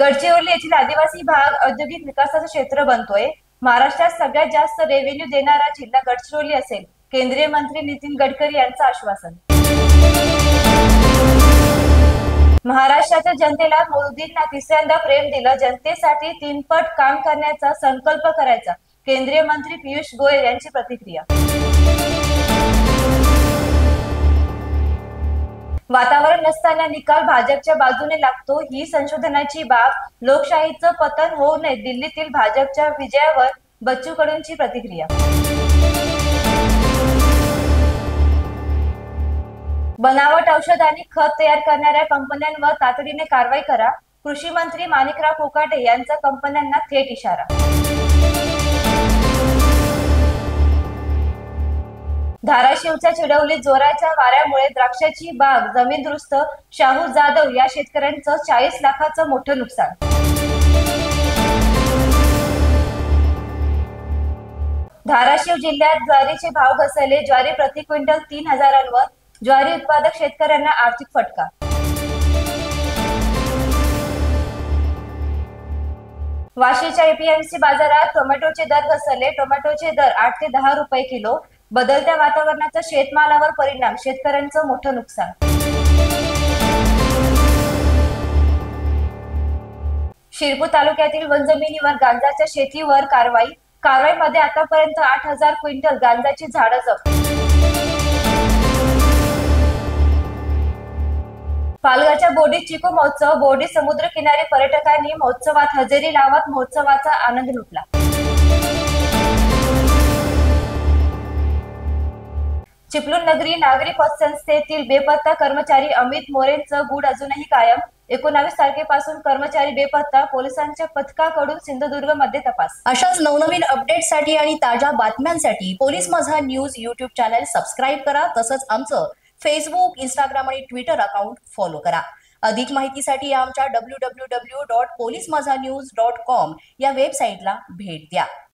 गडचिरोली येथील आदिवासी भाग औद्योगिक विकासाचं क्षेत्र बनतोय। महाराष्ट्रात सगळ्यात जास्त रेव्हेन्यू देणारा जिल्हा गडचिरोली असेल, केंद्रीय मंत्री नितीन गडकरी यांचं आश्वासन। महाराष्ट्राच्या जनतेला मोदींना तिसऱ्यांदा प्रेम दिलं, जनतेसाठी तीनपट काम करण्याचा संकल्प करायचा, केंद्रीय मंत्री पियुष गोयल यांची प्रतिक्रिया। वातावरण नसताना निकाल भाजपच्या बाजूने लागतो, ही संशोधनाची बाब। लोकशाहीचं पतन होऊ नये, दिल्लीतील भाजपच्या विजयावर बच्चू कडूंची प्रतिक्रिया। बनावट औषध आणि खत तयार करणाऱ्या कंपन्यांवर तातडीने कारवाई करा, कृषी मंत्री माणिकराव कोकाटे यांचा कंपन्यांना थेट इशारा। धाराशिवच्या चिडवलीत जोराच्या वाऱ्यामुळे द्राक्षाची बाग जमीनदोस्त, शाहू जाधव या शेतकऱ्यांचं 40 लाखाचं मोठं नुकसान। धाराशिव जिल्ह्यात ज्वारीचे भाव घसरले, ज्वारी प्रति क्विंटल 3000वर, ज्वारी उत्पादक शेतकऱ्यांना आर्थिक फटका। वाशीच्या एपीएमसी बाजारात टोमॅटोचे दर घसरले, टोमॅटोचे दर 8 ते 10 रुपये किलो। बदलत्या वातावरणाचा शेतमालावर परिणाम, शेतकऱ्यांचं मोठं नुकसान। शिरपूर तालुक्यातील वनजमिनीवर गांजाच्या शेतीवर कारवाईमध्ये आतापर्यंत 8000 क्विंटल गांजाची झाडं जप्त। पालघरच्या बोर्डीत चिकू महोत्सव, बोर्डी समुद्र किनारी पर्यटकांनी महोत्सवात हजेरी लावत महोत्सवाचा आनंद लुटला। चिपळूण नगरी नागरी पतसंस्थेतील बेपत्ता कर्मचारी अमित मोरेंचं गूढ अजूनही कायम, 19 तारखेपासून कर्मचारी बेपत्ता, पोलिसांच्या पथकाकडून सिंधुदुर्ग मध्ये तपास। अशाच नवनवीन अपडेट्ससाठी आणि ताज्या बातम्यांसाठी पोलीस माझा न्यूज YouTube चॅनल सबस्क्राईब करा, तसंच आमचं फेसबुक, इंस्टाग्राम आणि ट्विटर अकाउंट फॉलो करा। अधिक माहितीसाठी आमच्या www.polismazanews.com या वेबसाईटला भेट द्या।